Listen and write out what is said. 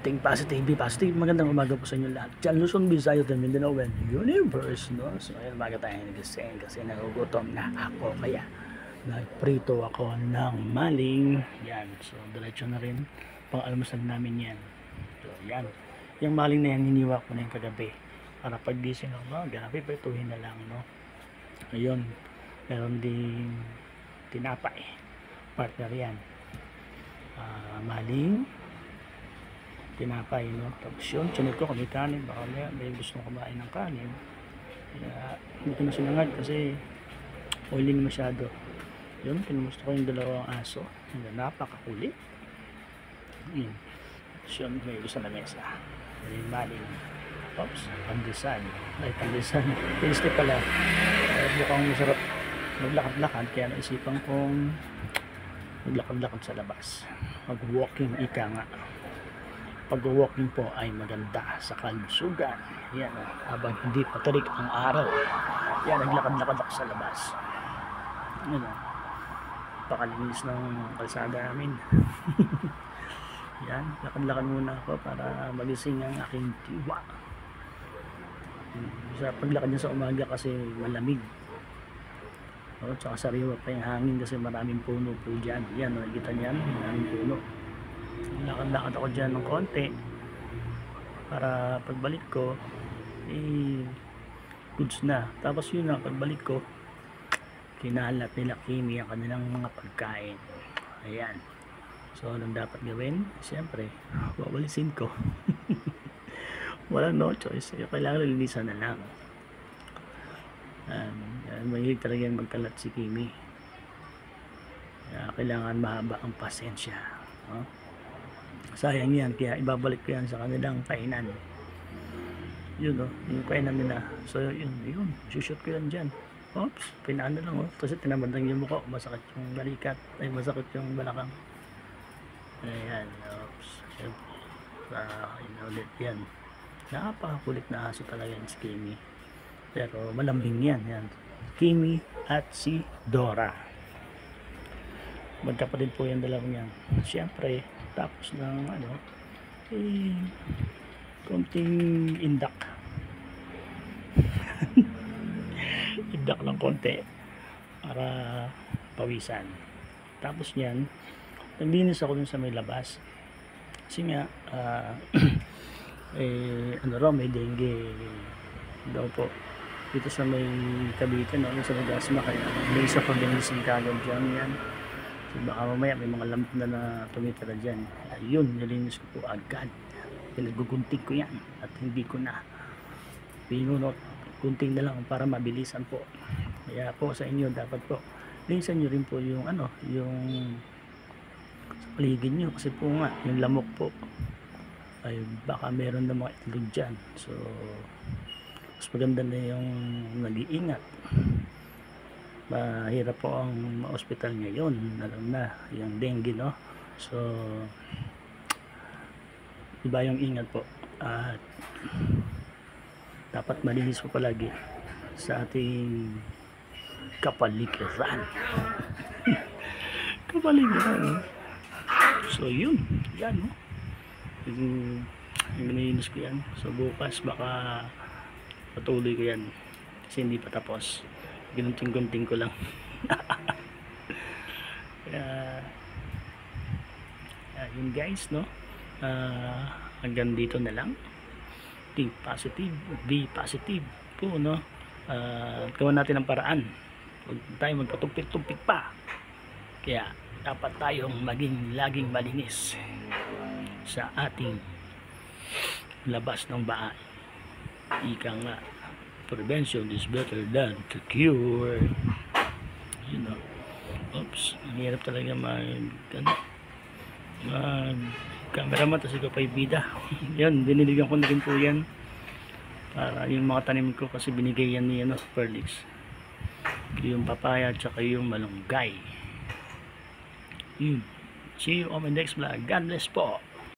Think positive, be positive. Magandang umaga po sa inyo lahat. Diyan Luzon, Visayas, and Mindanao, and Universe, no? So, ayun, umaga tayo nagising kasi nagugutom na ako. Kaya, nagprito ako ng maling. Yan. So, diretso na rin. Pang-almusal namin yan. So, yan. Yung maling na yan, hiniwa ko na yung kagabi. Para pag-gising ako, grabe, prituhin na lang, no? Ayun. Meron din tinapay. Partner yan. Maling tinapay, no? Tapos yun, chinil ko kami kanin, baka may gusto kumain ng kanin, kaya hindi ko na sinangad kasi oily masyado. Yun, kinumusta ko yung dalawang aso na napakakulit. Yun, tapos yun, may gusto na mesa, may maling, oops, pandisan, ay pandisan, tasty pala, mukhang masarap maglakad-lakad, kaya naisipan kong maglakad-lakad sa labas, mag-walking, ika nga. Pag-walking po ay maganda sa kalusugan. Yan, habang hindi patarik ang araw. Yan, naglakad-lakad ako sa labas. Yan, pakalinis ng kalsada namin. Yan, lakad-lakad muna ako para magising ang aking tiwa. Sa paglakad niya sa umaga kasi malamig. O, tsaka sariwa pa yung hangin kasi maraming puno po dyan. Yan, nakikita niyan, maraming puno. Lakad-lakad ako dyan ng konti para pagbalik ko goods na. Tapos yun na, pagbalik ko kinalat nila Kimi ang kanilang mga pagkain. Ayan, so anong dapat gawin? Siyempre wawalisin ko. Walang no choice, kailangan linisan na lang. Mahilig talaga magkalat si Kimi, kailangan mahaba ang pasensya, no? Sayang yan, kaya ibabalik ko yan sa kanilang kainan. Yun, yung kainan nila. So yun, shoot ko yan dyan. Oops, pinaan na lang, kasi tinamad lang yung mukha, masakit yung balikat, ay masakit yung balakang. Ayan, oops, inulit yan. Napakakulit na aso talaga yan si Kimi, pero malambing yan. Kimi at si Dora, magkapatid po yan, dalawang yan. Siyempre tapos ng konting indak indak lang konti para pawisan. Tapos niyan naglinis ako dun sa may labas kasi nga may dengue daw po dito sa may Cavite, no? Sa Magasma, kaya may isa pang dengue kagad dyan. Yan, baka mamaya may mga lamok na tumitira dyan. Ayun, nilinis ko po agad, pinagugunting ko yan at hindi ko na pinunot, gunting na lang para mabilisan po. Kaya po sa inyo dapat po linisan nyo rin po yung yung sa paligid nyo, kasi po nga yung lamok po ay baka meron na mga itlog dyan. So mas maganda na yung nag-iingat. Mahirap po ang hospital ngayon, alam na yung dengue, no? So iba yung ingat po, at dapat malinis po palagi sa ating kapaligiran. Kapaligiran. So yun, yan, no? Yung nilinis ko yan. So bukas baka patuloy ko yan kasi hindi pa tapos, ginunting-gunting ko lang. Yun guys, no? Hanggang dito na lang. Think positive, be positive po, no? Gawan natin ang paraan, huwag tayo magpatumpik-tumpik pa. Kaya dapat tayong laging malinis sa ating labas ng bahay. Ika nga, prevention is better than to cure. You know, oops, ang hirap talaga cameraman, tapos ikaw pa ibida. Yan, biniligan ko na rin po yan para yung mga tanim ko, kasi binigay yan ni Perlix, yung papaya at saka yung malunggay. Yun, see you on my next vlog. God bless po.